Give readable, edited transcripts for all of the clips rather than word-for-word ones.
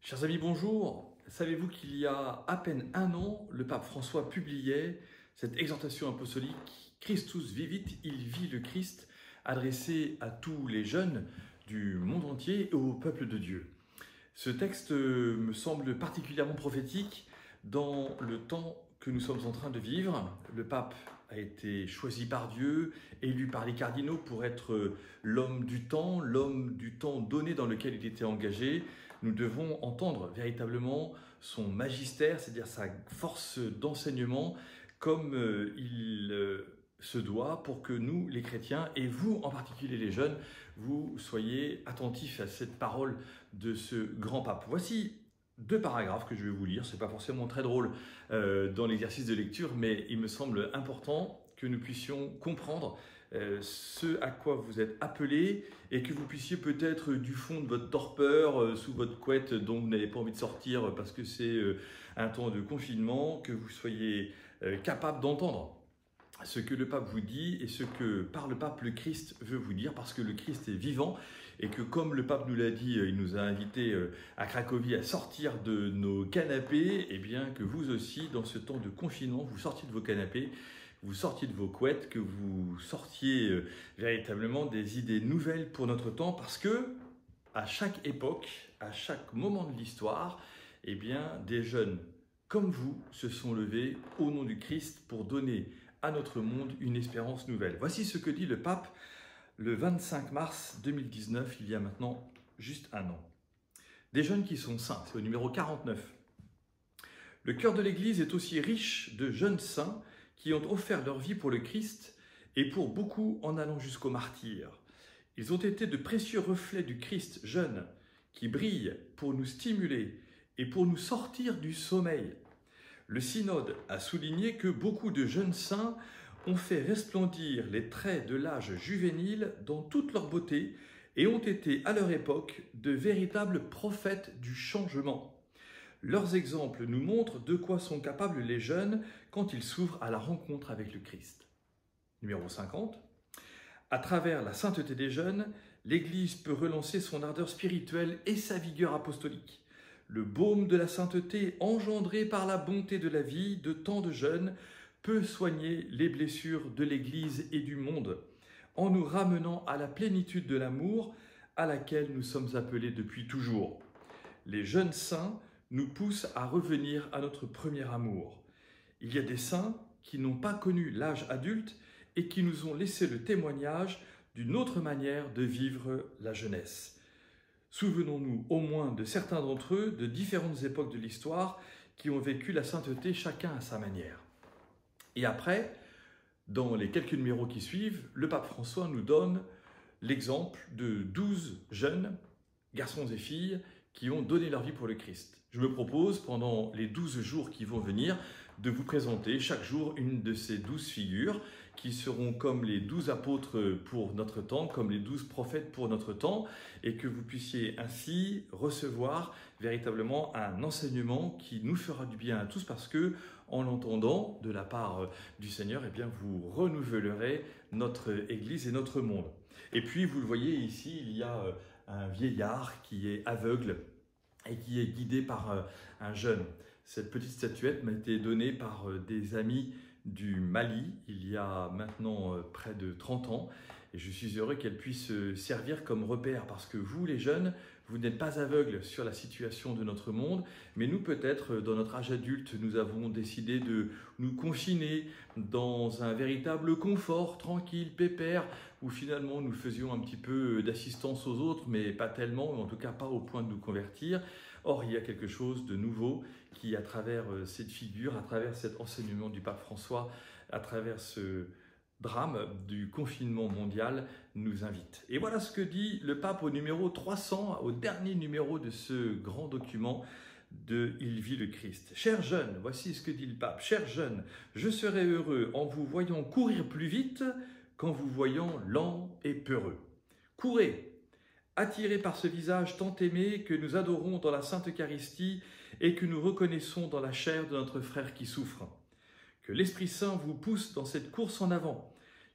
Chers amis, bonjour. Savez-vous qu'il y a à peine un an, le pape François publiait cette exhortation apostolique Christus vivit, il vit le Christ, adressée à tous les jeunes du monde entier et au peuple de Dieu. Ce texte me semble particulièrement prophétique dans le temps que nous sommes en train de vivre. Le pape a été choisi par Dieu, élu par les cardinaux pour être l'homme du temps donné dans lequel il était engagé. Nous devons entendre véritablement son magistère, c'est-à-dire sa force d'enseignement, comme il se doit pour que nous, les chrétiens, et vous en particulier les jeunes, vous soyez attentifs à cette parole de ce grand pape. Voici deux paragraphes que je vais vous lire. Ce n'est pas forcément très drôle dans l'exercice de lecture, mais il me semble important que nous puissions comprendre ce à quoi vous êtes appelés et que vous puissiez peut-être du fond de votre torpeur, sous votre couette dont vous n'avez pas envie de sortir parce que c'est un temps de confinement, que vous soyez capable d'entendre ce que le pape vous dit et ce que par le pape le Christ veut vous dire, parce que le Christ est vivant et que comme le pape nous l'a dit, il nous a invités à Cracovie à sortir de nos canapés, et bien que vous aussi dans ce temps de confinement vous sortiez de vos canapés, vous sortiez de vos couettes, que vous sortiez véritablement des idées nouvelles pour notre temps, parce que à chaque époque, à chaque moment de l'histoire, eh bien des jeunes comme vous se sont levés au nom du Christ pour donner à notre monde une espérance nouvelle. Voici ce que dit le pape le 25 mars 2019, il y a maintenant juste un an. Des jeunes qui sont saints, c'est au numéro 49. Le cœur de l'Église est aussi riche de jeunes saints qui ont offert leur vie pour le Christ et pour beaucoup en allant jusqu'au martyre. Ils ont été de précieux reflets du Christ jeune qui brille pour nous stimuler et pour nous sortir du sommeil. Le synode a souligné que beaucoup de jeunes saints ont fait resplendir les traits de l'âge juvénile dans toute leur beauté et ont été à leur époque de véritables prophètes du changement. Leurs exemples nous montrent de quoi sont capables les jeunes quand ils s'ouvrent à la rencontre avec le Christ. Numéro 50. À travers la sainteté des jeunes, l'Église peut relancer son ardeur spirituelle et sa vigueur apostolique. Le baume de la sainteté engendré par la bonté de la vie de tant de jeunes peut soigner les blessures de l'Église et du monde, en nous ramenant à la plénitude de l'amour à laquelle nous sommes appelés depuis toujours. Les jeunes saints nous poussent à revenir à notre premier amour. Il y a des saints qui n'ont pas connu l'âge adulte et qui nous ont laissé le témoignage d'une autre manière de vivre la jeunesse. Souvenons-nous au moins de certains d'entre eux, de différentes époques de l'histoire, qui ont vécu la sainteté chacun à sa manière. Et après, dans les quelques numéros qui suivent, le pape François nous donne l'exemple de 12 jeunes, garçons et filles, qui ont donné leur vie pour le Christ. Je me propose, pendant les 12 jours qui vont venir, de vous présenter chaque jour une de ces 12 figures qui seront comme les 12 apôtres pour notre temps, comme les 12 prophètes pour notre temps, et que vous puissiez ainsi recevoir véritablement un enseignement qui nous fera du bien à tous, parce que en l'entendant de la part du Seigneur, eh bien, vous renouvelerez notre Église et notre monde. Et puis, vous le voyez ici, il y a un vieillard qui est aveugle et qui est guidé par un jeune. Cette petite statuette m'a été donnée par des amis du Mali il y a maintenant près de 30 ans, et je suis heureux qu'elle puisse servir comme repère, parce que vous les jeunes, vous n'êtes pas aveugles sur la situation de notre monde, mais nous peut-être dans notre âge adulte, nous avons décidé de nous confiner dans un véritable confort, tranquille, pépère, où finalement nous faisions un petit peu d'assistance aux autres, mais pas tellement, en tout cas pas au point de nous convertir. Or, il y a quelque chose de nouveau qui, à travers cette figure, à travers cet enseignement du pape François, à travers ce drame du confinement mondial, nous invite. Et voilà ce que dit le pape au numéro 300, au dernier numéro de ce grand document de Il vit le Christ. Chers jeunes, voici ce que dit le pape. Chers jeunes, je serai heureux en vous voyant courir plus vite qu'en vous voyant lent et peureux. Courez, attirés par ce visage tant aimé que nous adorons dans la Sainte Eucharistie et que nous reconnaissons dans la chair de notre frère qui souffre. Que l'Esprit Saint vous pousse dans cette course en avant.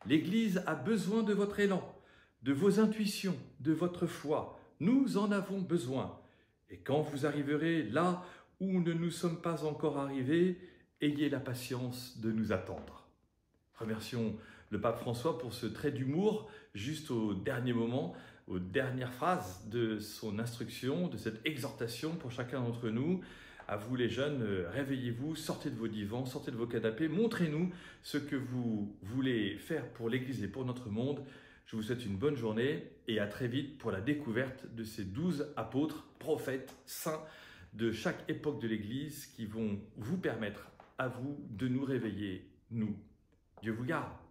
L'Église a besoin de votre élan, de vos intuitions, de votre foi. Nous en avons besoin. Et quand vous arriverez là où nous ne sommes pas encore arrivés, ayez la patience de nous attendre. Remercions le pape François pour ce trait d'humour juste au dernier moment, aux dernières phrases de son instruction, de cette exhortation pour chacun d'entre nous. À vous les jeunes, réveillez-vous, sortez de vos divans, sortez de vos canapés, montrez-nous ce que vous voulez faire pour l'Église et pour notre monde. Je vous souhaite une bonne journée et à très vite pour la découverte de ces 12 apôtres, prophètes, saints de chaque époque de l'Église qui vont vous permettre à vous de nous réveiller, nous. Dieu vous garde.